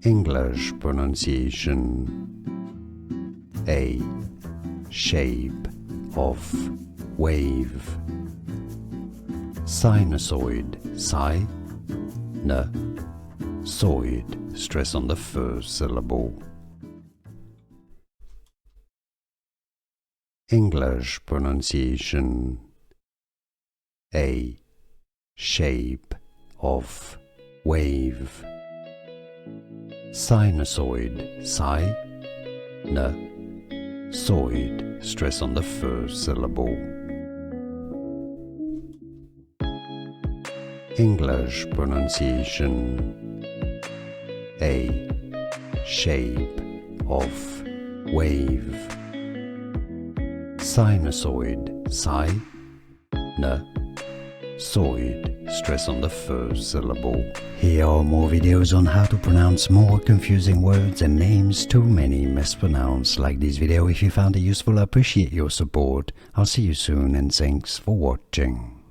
English pronunciation. A shape of wave. Sinusoid, soid, stress on the first syllable. English pronunciation. A shape of wave. Sinusoid, soid, stress on the first syllable. English pronunciation. A shape of wave. Sinusoid, soid, stress on the first syllable. Here are more videos on how to pronounce more confusing words and names too many mispronounced. Like this video if you found it useful. I appreciate your support. I'll see you soon and thanks for watching.